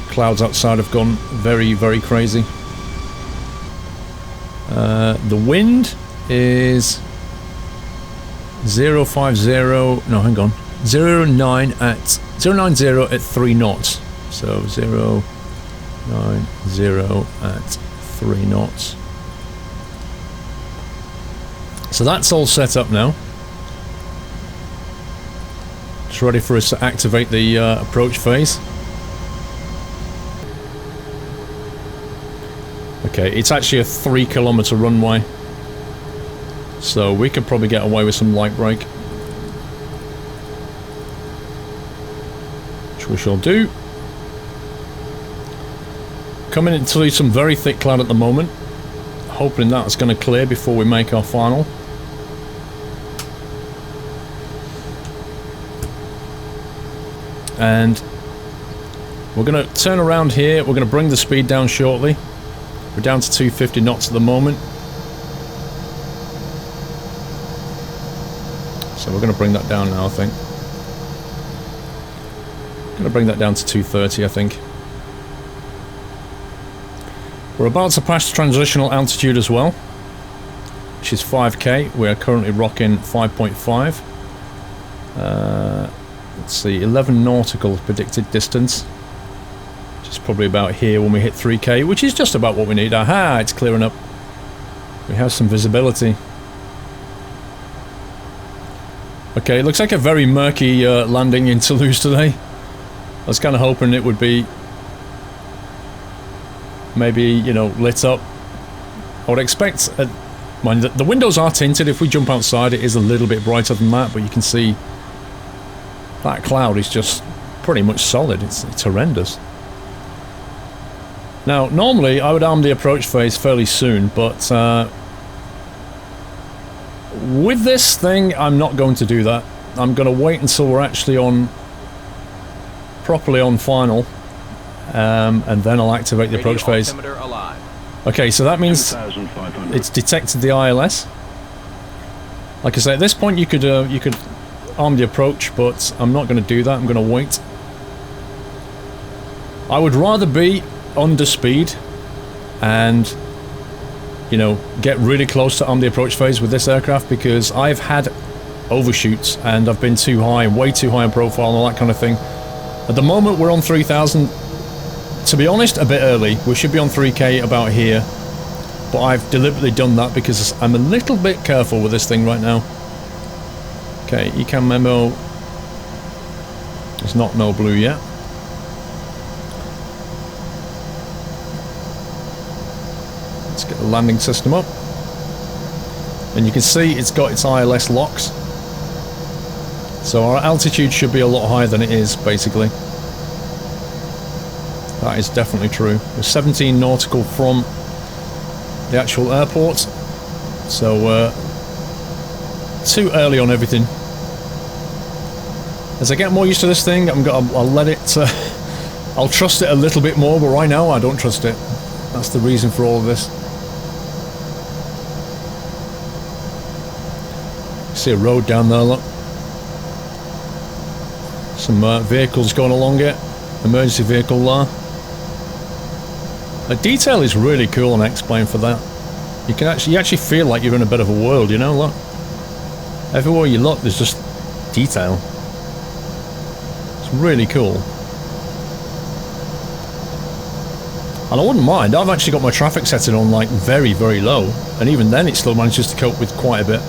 Clouds outside have gone very, very crazy. The wind is 050... No, hang on. 090 at 3 knots. So 090 at 3 knots. So that's all set up now. Just ready for us to activate the approach phase. Okay, it's actually a 3-kilometer runway. So we could probably get away with some light brake. Which we shall do. Coming into some very thick cloud at the moment. Hoping that's going to clear before we make our final. And we're going to turn around here. We're going to bring the speed down shortly. We're down to 250 knots at the moment. So we're going to bring that down now, I think. Going to bring that down to 230, I think. We're about to pass transitional altitude as well, which is 5k. We are currently rocking 5.5. Let's see, 11 nautical predicted distance, which is probably about here when we hit 3k, which is just about what we need. Aha, it's clearing up. We have some visibility. Okay, it looks like a very murky landing in Toulouse today. I was kind of hoping it would be maybe, you know, lit up. I would expect... mind, the windows are tinted. If we jump outside, it is a little bit brighter than that, but you can see that cloud is just pretty much solid. It's horrendous. Now, normally I would arm the approach phase fairly soon, but with this thing, I'm not going to do that. I'm going to wait until we're actually properly on final, and then I'll activate the approach phase. Okay, so that means it's detected the ILS. Like I say, at this point you could arm the approach, but I'm not going to do that. I'm going to wait. I would rather be under speed and, you know, get really close to arm the approach phase with this aircraft, because I've had overshoots and I've been too high, way too high in profile and all that kind of thing. At the moment we're on 3,000. To be honest, a bit early. We should be on 3k about here. But I've deliberately done that because I'm a little bit careful with this thing right now. Okay, ECAM memo. It's not no blue yet. Let's get the landing system up. And you can see it's got its ILS locks. So our altitude should be a lot higher than it is, basically. That is definitely true. We're 17 nautical from the actual airport. So, too early on everything. As I get more used to this thing, I'll let it... I'll trust it a little bit more, but right now I don't trust it. That's the reason for all of this. See a road down there, look. Some vehicles going along it. Emergency vehicle there. The detail is really cool on X-Plane for that. You actually feel like you're in a bit of a world, you know, look. Everywhere you look, there's just detail. It's really cool. And I wouldn't mind, I've actually got my traffic setting on like very, very low. And even then it still manages to cope with quite a bit.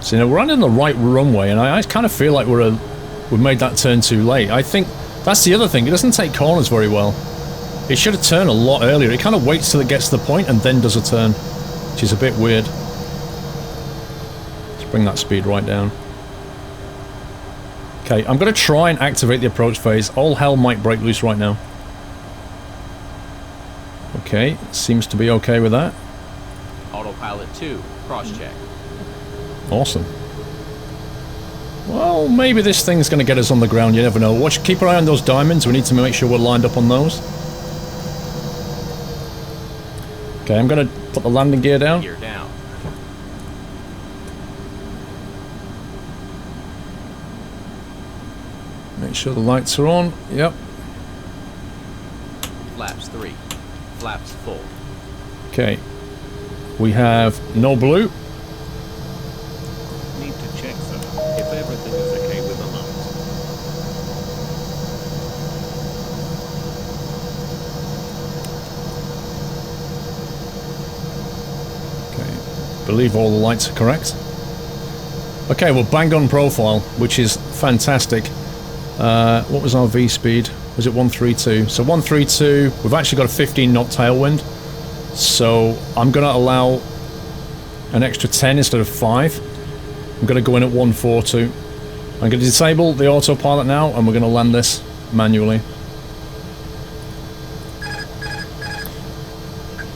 So, you know, we're on the right runway, and I kind of feel like we've made that turn too late. I think that's the other thing. It doesn't take corners very well. It should have turned a lot earlier. It kind of waits till it gets to the point and then does a turn, which is a bit weird. Let's bring that speed right down. Okay, I'm going to try and activate the approach phase. All hell might break loose right now. Okay, seems to be okay with that. Autopilot 2, cross-check. Awesome. Well, maybe this thing's going to get us on the ground, you never know. Keep an eye on those diamonds, we need to make sure we're lined up on those. Okay, I'm going to put the landing gear down. Gear down. Make sure the lights are on, yep. Flaps 3, flaps full. Okay, we have no blue. Need to check, sir, if everything is okay with the lights. Okay, believe all the lights are correct. Okay, well, bang on profile, which is fantastic. What was our V speed? Was it 132? So 132, we've actually got a 15 knot tailwind. So I'm going to allow an extra 10 instead of 5. I'm going to go in at 142. I'm going to disable the autopilot now, and we're going to land this manually.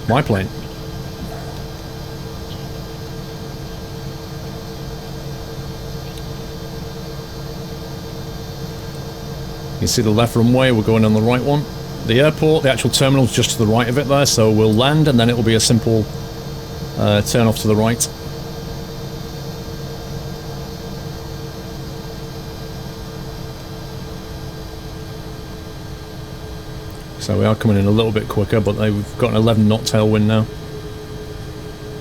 My plane. You can see the left runway, we're going on the right one. The airport, the actual terminal is just to the right of it there, so we'll land and then it will be a simple turn off to the right. So we are coming in a little bit quicker, but they've got an 11 knot tailwind now.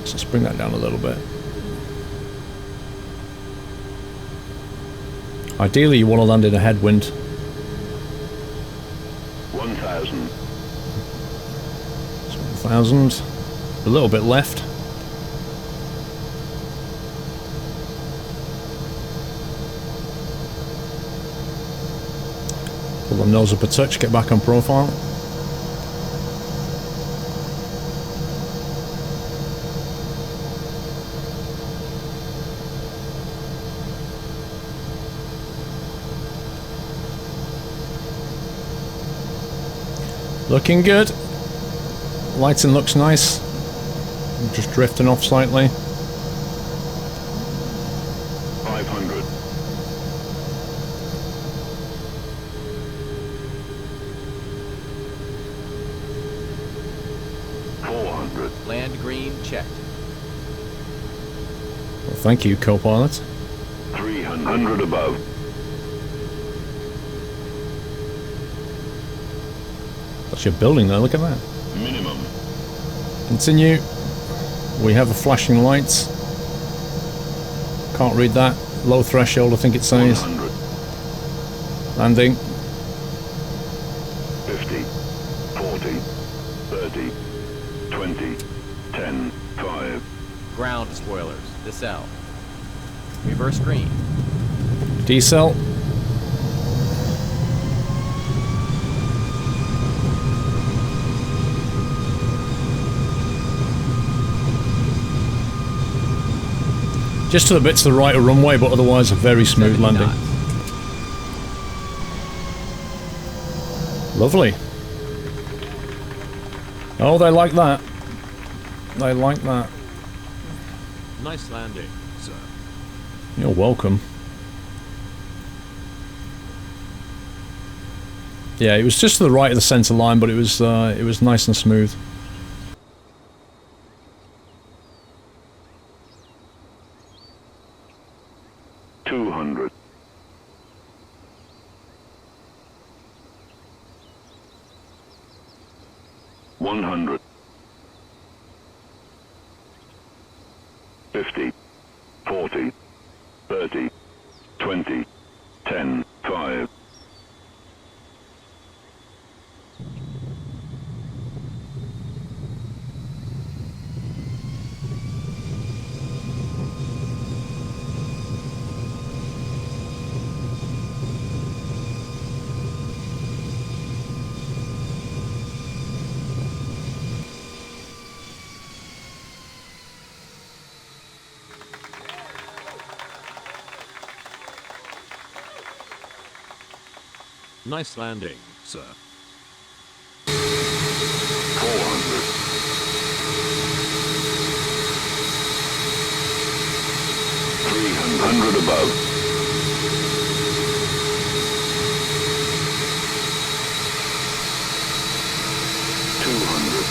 So let's bring that down a little bit. Ideally you want to land in a headwind. 1,000. 1,000. A little bit left. Pull the nose up a touch, get back on profile. Looking good. Lighting looks nice. I'm just drifting off slightly. 500. 400. Land green checked. Well, thank you, co-pilot. 300 above. That's your building there, look at that. Minimum. Continue. We have a flashing light. Can't read that. Low threshold, I think it says. 100. Landing. 50. 40. 30. Ground spoilers. Decel. Reverse green. Decel. Just to the bits to the right of runway, but otherwise a very smooth 70 landing. knots. Lovely. Oh, they like that. They like that. Nice landing, sir. You're welcome. Yeah, it was just to the right of the centre line, but it was nice and smooth. Nice landing, sir. 400. 300 above. 200.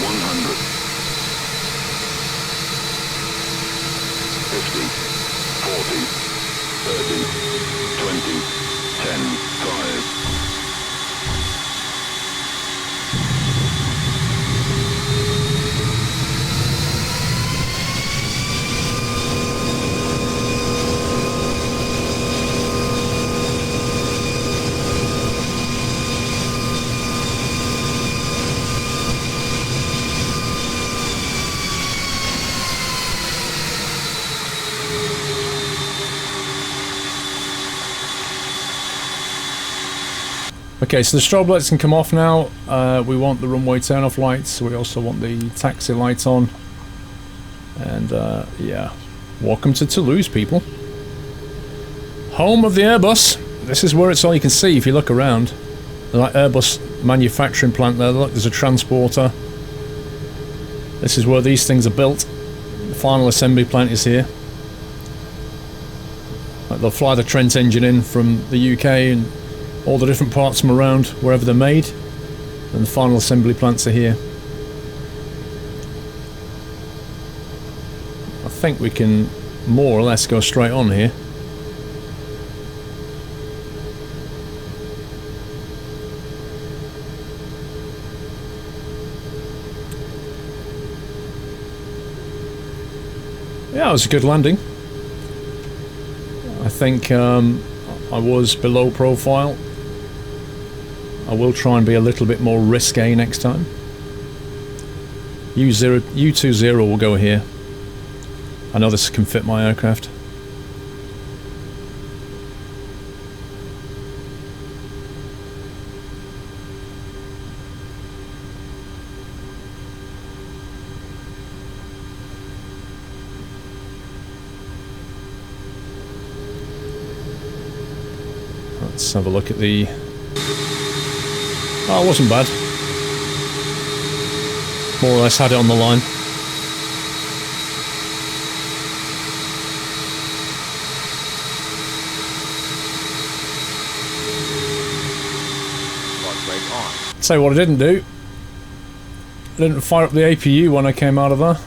100. 50, 40, 30, 20, 10, 5. Okay, so the strobe lights can come off now. We want the runway turn-off lights. We also want the taxi light on. And yeah, welcome to Toulouse, people. Home of the Airbus. This is where it's all you can see if you look around. Like Airbus manufacturing plant there. Look, there's a transporter. This is where these things are built. The final assembly plant is here. Like they'll fly the Trent engine in from the UK and all the different parts from around wherever they're made, and the final assembly plants are here. I think we can more or less go straight on here. Yeah, it was a good landing. I think I was below profile. I will try and be a little bit more risque next time. U20 will go here. I know this can fit my aircraft. Let's have a look at the... Oh, it wasn't bad. More or less had it on the line. Tell you what I didn't do. I didn't fire up the APU when I came out of there.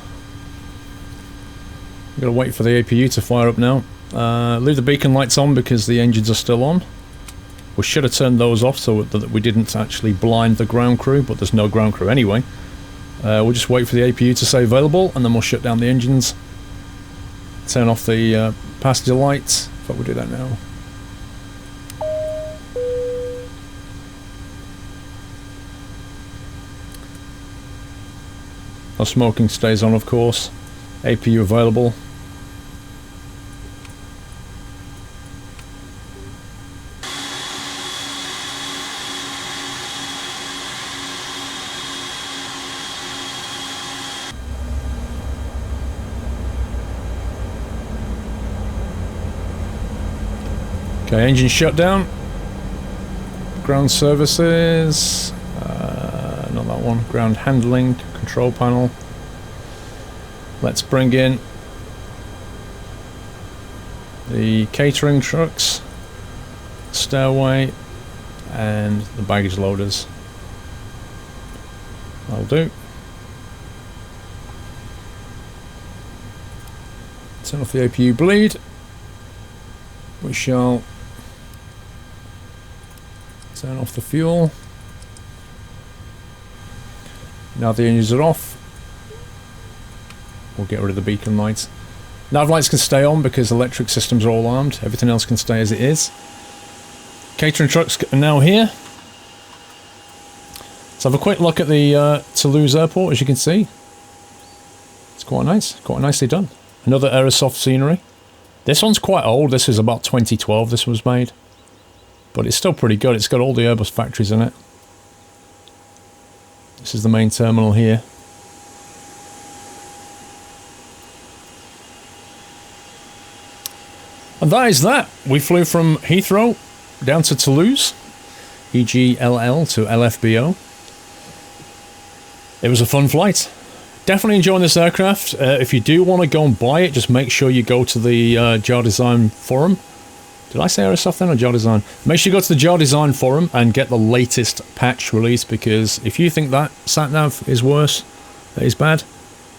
I'm gonna wait for the APU to fire up now. Leave the beacon lights on because the engines are still on. We should have turned those off so that we didn't actually blind the ground crew, but there's no ground crew anyway. We'll just wait for the APU to say available, and then we'll shut down the engines. Turn off the passenger lights. But we'll do that now. No smoking stays on, of course. APU available. Okay, engine shutdown. Ground services. Not that one. Ground handling. Control panel. Let's bring in the catering trucks, stairway, and the baggage loaders. That'll do. Turn off the APU bleed. We shall turn off the fuel. Now the engines are off. We'll get rid of the beacon lights. Nav lights can stay on because electric systems are all armed. Everything else can stay as it is. Catering trucks are now here. Let's have a quick look at the Toulouse airport, as you can see. It's quite nice, quite nicely done. Another Aerosoft scenery. This one's quite old. This is about 2012 this was made. But it's still pretty good. It's got all the Airbus factories in it. This is the main terminal here. And that is that. We flew from Heathrow down to Toulouse. EGLL to LFBO. It was a fun flight. Definitely enjoying this aircraft. If you do want to go and buy it, just make sure you go to the JARDesign forum. Did I say Aerosoft then or JARDesign? Make sure you go to the JARDesign forum and get the latest patch release, because if you think that sat-nav is worse, that is bad,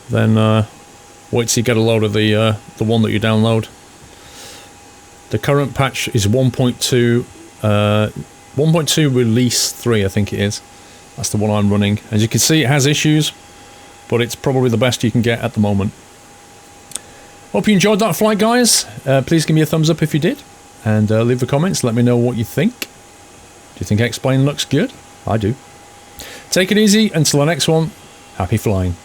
then wait till you get a load of the one that you download. The current patch is 1.2 1.2 release 3, I think it is. That's the one I'm running. As you can see, it has issues, but it's probably the best you can get at the moment. Hope you enjoyed that flight, guys. Please give me a thumbs up if you did, and leave the comments. Let me know what you think. Do you think X-Plane looks good? I do. Take it easy. Until the next one, happy flying.